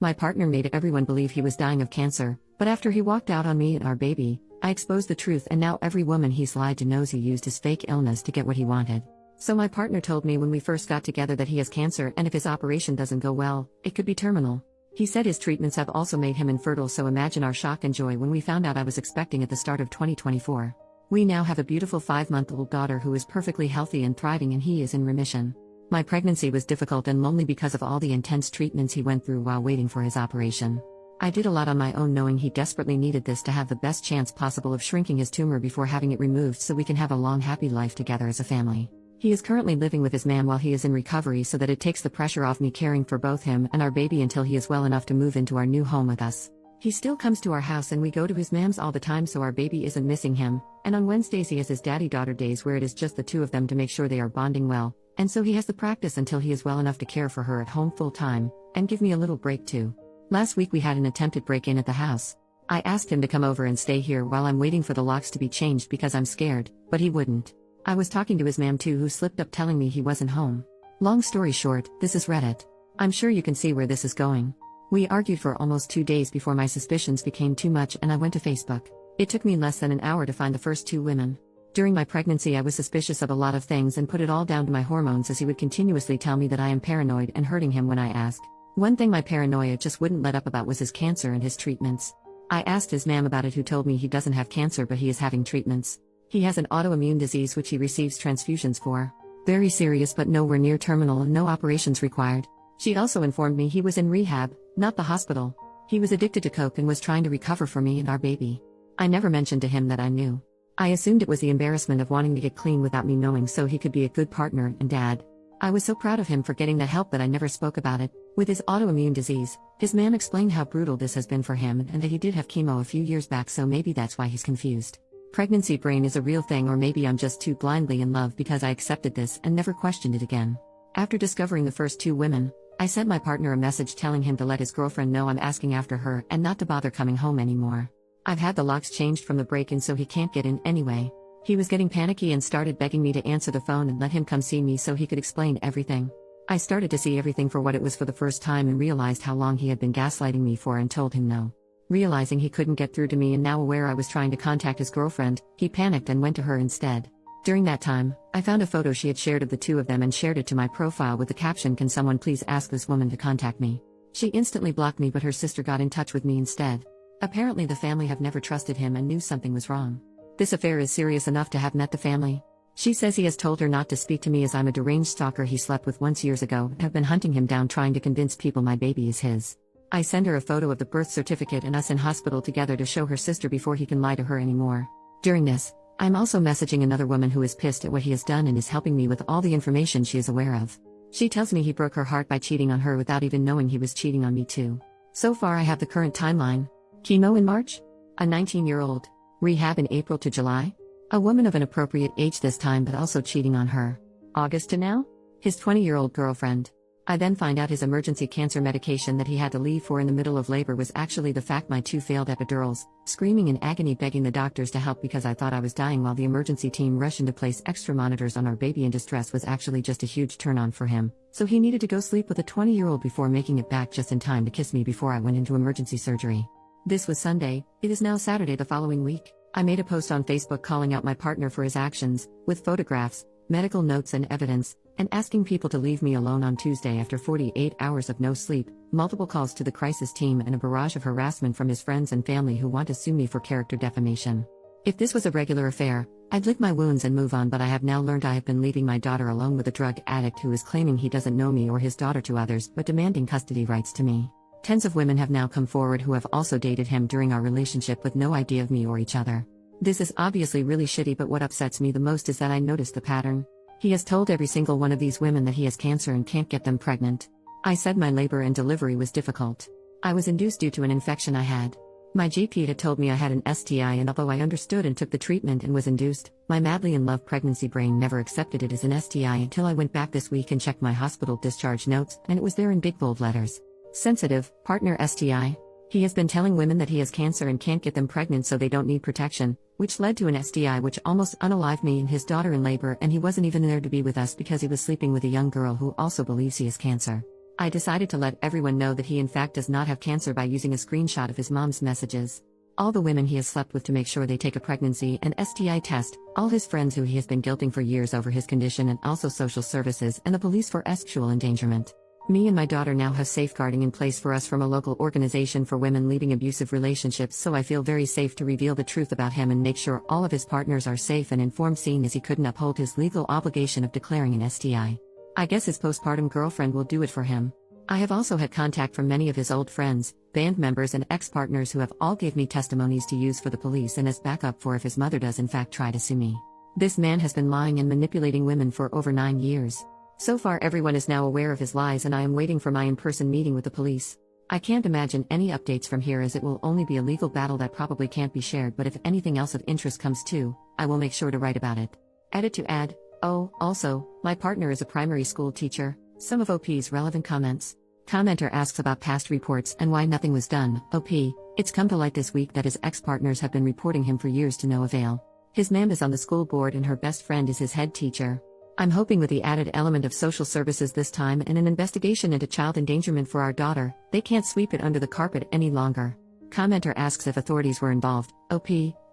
My partner made everyone believe he was dying of cancer, but after he walked out on me and our baby, I exposed the truth, and now every woman he's lied to knows he used his fake illness to get what he wanted. So my partner told me when we first got together that he has cancer, and if his operation doesn't go well, it could be terminal. He said his treatments have also made him infertile, so imagine our shock and joy when we found out I was expecting at the start of 2024. We now have a beautiful 5-month-old daughter who is perfectly healthy and thriving, and he is in remission. My pregnancy was difficult and lonely because of all the intense treatments he went through while waiting for his operation. I did a lot on my own, knowing he desperately needed this to have the best chance possible of shrinking his tumor before having it removed so we can have a long happy life together as a family. He is currently living with his mom while he is in recovery so that it takes the pressure off me caring for both him and our baby until he is well enough to move into our new home with us. He still comes to our house and we go to his mom's all the time so our baby isn't missing him, and on Wednesdays he has his daddy-daughter days where it is just the two of them to make sure they are bonding well, and so he has the practice until he is well enough to care for her at home full time, and give me a little break too. Last week we had an attempted break-in at the house. I asked him to come over and stay here while I'm waiting for the locks to be changed because I'm scared, but he wouldn't. I was talking to his mom too, who slipped up telling me he wasn't home. Long story short, this is Reddit. I'm sure you can see where this is going. We argued for almost 2 days before my suspicions became too much and I went to Facebook. It took me less than an hour to find the first 2 women. During my pregnancy I was suspicious of a lot of things and put it all down to my hormones, as he would continuously tell me that I am paranoid and hurting him when I asked. One thing my paranoia just wouldn't let up about was his cancer and his treatments. I asked his mom about it, who told me he doesn't have cancer but he is having treatments. He has an autoimmune disease which he receives transfusions for. Very serious but nowhere near terminal and no operations required. She also informed me he was in rehab, not the hospital. He was addicted to coke and was trying to recover for me and our baby. I never mentioned to him that I knew. I assumed it was the embarrassment of wanting to get clean without me knowing so he could be a good partner and dad. I was so proud of him for getting the help that I never spoke about it. With his autoimmune disease, his man explained how brutal this has been for him and that he did have chemo a few years back, so maybe that's why he's confused. Pregnancy brain is a real thing, or maybe I'm just too blindly in love because I accepted this and never questioned it again. After discovering the first 2 women, I sent my partner a message telling him to let his girlfriend know I'm asking after her and not to bother coming home anymore. I've had the locks changed from the break-in so he can't get in anyway. He was getting panicky and started begging me to answer the phone and let him come see me so he could explain everything. I started to see everything for what it was for the first time and realized how long he had been gaslighting me for, and told him no. Realizing he couldn't get through to me and now aware I was trying to contact his girlfriend, he panicked and went to her instead. During that time, I found a photo she had shared of the 2 of them and shared it to my profile with the caption, "Can someone please ask this woman to contact me?" She instantly blocked me, but her sister got in touch with me instead. Apparently the family have never trusted him and knew something was wrong. This affair is serious enough to have met the family. She says he has told her not to speak to me as I'm a deranged stalker he slept with once years ago and have been hunting him down trying to convince people my baby is his. I send her a photo of the birth certificate and us in hospital together to show her sister before he can lie to her anymore. During this, I'm also messaging another woman who is pissed at what he has done and is helping me with all the information she is aware of. She tells me he broke her heart by cheating on her without even knowing he was cheating on me too. So far I have the current timeline. Chemo in March? A 19-year-old. Rehab in April to July? A woman of an appropriate age this time but also cheating on her. August to now? His 20-year-old girlfriend. I then find out his emergency cancer medication that he had to leave for in the middle of labor was actually the fact my 2 failed epidurals, screaming in agony begging the doctors to help because I thought I was dying while the emergency team rushed in to place extra monitors on our baby in distress was actually just a huge turn-on for him, so he needed to go sleep with a 20-year-old before making it back just in time to kiss me before I went into emergency surgery. This was Sunday, it is now Saturday the following week. I made a post on Facebook calling out my partner for his actions, with photographs, medical notes and evidence, and asking people to leave me alone on Tuesday after 48 hours of no sleep, multiple calls to the crisis team and a barrage of harassment from his friends and family who want to sue me for character defamation. If this was a regular affair, I'd lick my wounds and move on, but I have now learned I have been leaving my daughter alone with a drug addict who is claiming he doesn't know me or his daughter to others but demanding custody rights to me. Tens of women have now come forward who have also dated him during our relationship with no idea of me or each other. This is obviously really shitty, but what upsets me the most is that I noticed the pattern. He has told every single one of these women that he has cancer and can't get them pregnant. I said my labor and delivery was difficult. I was induced due to an infection I had. My GP had told me I had an STI, and although I understood and took the treatment and was induced, my madly in love pregnancy brain never accepted it as an STI until I went back this week and checked my hospital discharge notes, and it was there in big bold letters. Sensitive, partner STI. He has been telling women that he has cancer and can't get them pregnant so they don't need protection, which led to an STI which almost unalived me and his daughter in labor, and he wasn't even there to be with us because he was sleeping with a young girl who also believes he has cancer. I decided to let everyone know that he in fact does not have cancer by using a screenshot of his mom's messages. All the women he has slept with to make sure they take a pregnancy and STI test, all his friends who he has been guilting for years over his condition, and also social services and the police for sexual endangerment. Me and my daughter now have safeguarding in place for us from a local organization for women leaving abusive relationships, so I feel very safe to reveal the truth about him and make sure all of his partners are safe and informed, seeing as he couldn't uphold his legal obligation of declaring an STI. I guess his postpartum girlfriend will do it for him. I have also had contact from many of his old friends, band members and ex-partners who have all gave me testimonies to use for the police and as backup for if his mother does in fact try to sue me. This man has been lying and manipulating women for over 9 years. So far everyone is now aware of his lies and I am waiting for my in-person meeting with the police. I can't imagine any updates from here as it will only be a legal battle that probably can't be shared, but if anything else of interest comes too, I will make sure to write about it. Edit to add. Oh, also, my partner is a primary school teacher. Some of OP's relevant comments. Commenter asks about past reports and why nothing was done. OP, it's come to light this week that his ex-partners have been reporting him for years to no avail. His mom is on the school board and her best friend is his head teacher. I'm hoping with the added element of social services this time and an investigation into child endangerment for our daughter, they can't sweep it under the carpet any longer. Commenter asks if authorities were involved. OP,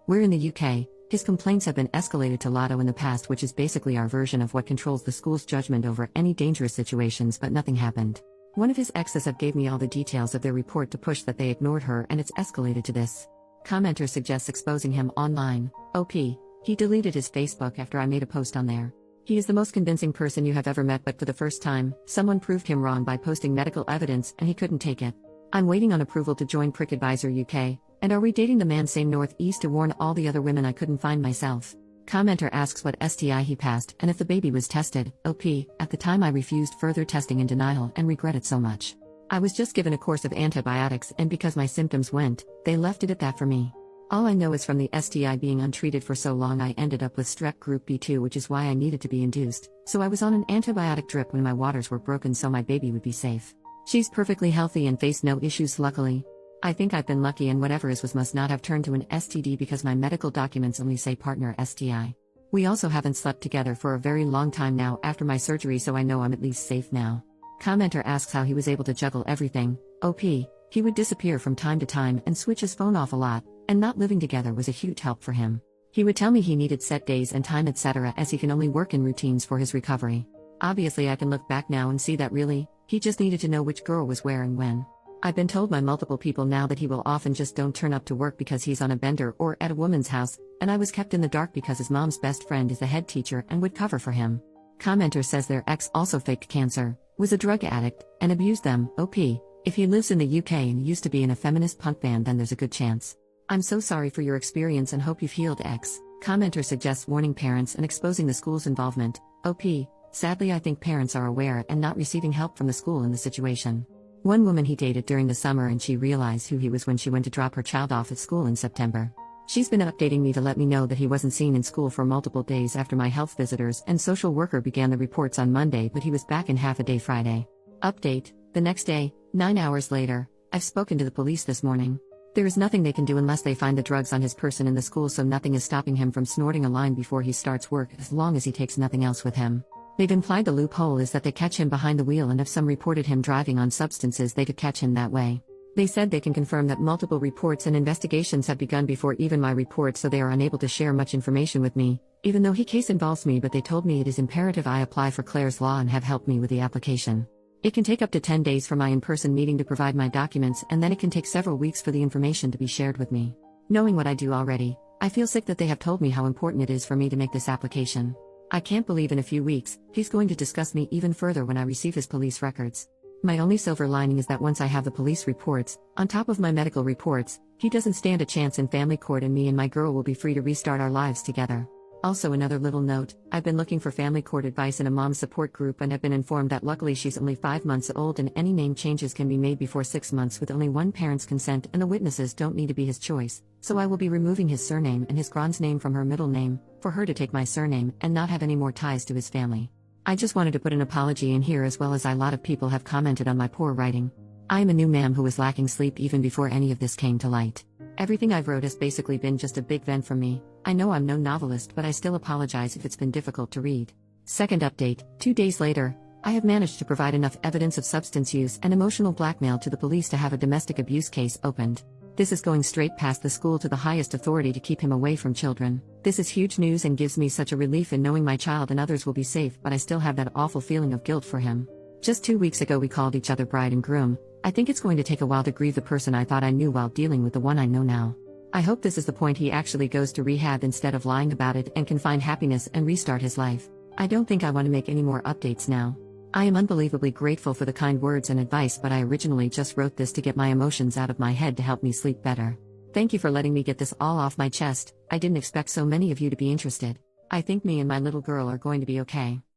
we're in the UK. His complaints have been escalated to Lotto in the past, which is basically our version of what controls the school's judgment over any dangerous situations, but nothing happened. One of his exes have gave me all the details of their report to push that they ignored her and it's escalated to this. Commenter suggests exposing him online. OP, he deleted his Facebook after I made a post on there. He is the most convincing person you have ever met, but for the first time, someone proved him wrong by posting medical evidence and he couldn't take it. I'm waiting on approval to join Prick Advisor UK, and are we dating the man same northeast to warn all the other women I couldn't find myself. Commenter asks what STI he passed and if the baby was tested. OP, at the time I refused further testing in denial and regret it so much. I was just given a course of antibiotics and because my symptoms went, they left it at that for me. All I know is from the STI being untreated for so long I ended up with strep group B2, which is why I needed to be induced, so I was on an antibiotic drip when my waters were broken so my baby would be safe. She's perfectly healthy and faced no issues luckily. I think I've been lucky and whatever is was must not have turned to an STD because my medical documents only say partner STI. We also haven't slept together for a very long time now after my surgery, so I know I'm at least safe now. Commenter asks how he was able to juggle everything. OP, he would disappear from time to time and switch his phone off a lot, and not living together was a huge help for him. He would tell me he needed set days and time etc. as he can only work in routines for his recovery. Obviously I can look back now and see that really, he just needed to know which girl was where and when. I've been told by multiple people now that he will often just don't turn up to work because he's on a bender or at a woman's house, and I was kept in the dark because his mom's best friend is the head teacher and would cover for him. Commenter says their ex also faked cancer, was a drug addict, and abused them. OP, if he lives in the UK and used to be in a feminist punk band then there's a good chance. I'm so sorry for your experience and hope you've healed. X. Commenter suggests warning parents and exposing the school's involvement. OP, sadly I think parents are aware and not receiving help from the school in the situation. One woman he dated during the summer and she realized who he was when she went to drop her child off at school in September. She's been updating me to let me know that he wasn't seen in school for multiple days after my health visitors and social worker began the reports on Monday, but he was back in half a day Friday. Update, the next day, 9 hours later, I've spoken to the police this morning. There is nothing they can do unless they find the drugs on his person in the school, so nothing is stopping him from snorting a line before he starts work as long as he takes nothing else with him. They've implied the loophole is that they catch him behind the wheel and if some reported him driving on substances they could catch him that way. They said they can confirm that multiple reports and investigations have begun before even my report, so they are unable to share much information with me, even though he case involves me, but they told me it is imperative I apply for Clare's Law and have helped me with the application. It can take up to 10 days for my in-person meeting to provide my documents, and then it can take several weeks for the information to be shared with me. Knowing what I do already, I feel sick that they have told me how important it is for me to make this application. I can't believe in a few weeks, he's going to discuss me even further when I receive his police records. My only silver lining is that once I have the police reports, on top of my medical reports, he doesn't stand a chance in family court and me and my girl will be free to restart our lives together. Also another little note, I've been looking for family court advice in a mom support group and have been informed that luckily she's only 5 months old and any name changes can be made before 6 months with only one parent's consent and the witnesses don't need to be his choice, so I will be removing his surname and his grand's name from her middle name, for her to take my surname and not have any more ties to his family. I just wanted to put an apology in here as well as a lot of people have commented on my poor writing. I am a new ma'am who was lacking sleep even before any of this came to light. Everything I've wrote has basically been just a big vent from me. I know I'm no novelist, but I still apologize if it's been difficult to read. Second update, 2 days later, I have managed to provide enough evidence of substance use and emotional blackmail to the police to have a domestic abuse case opened. This is going straight past the school to the highest authority to keep him away from children. This is huge news and gives me such a relief in knowing my child and others will be safe, but I still have that awful feeling of guilt for him. Just 2 weeks ago we called each other bride and groom. I think it's going to take a while to grieve the person I thought I knew while dealing with the one I know now. I hope this is the point he actually goes to rehab instead of lying about it and can find happiness and restart his life. I don't think I want to make any more updates now. I am unbelievably grateful for the kind words and advice, but I originally just wrote this to get my emotions out of my head to help me sleep better. Thank you for letting me get this all off my chest. I didn't expect so many of you to be interested. I think me and my little girl are going to be okay.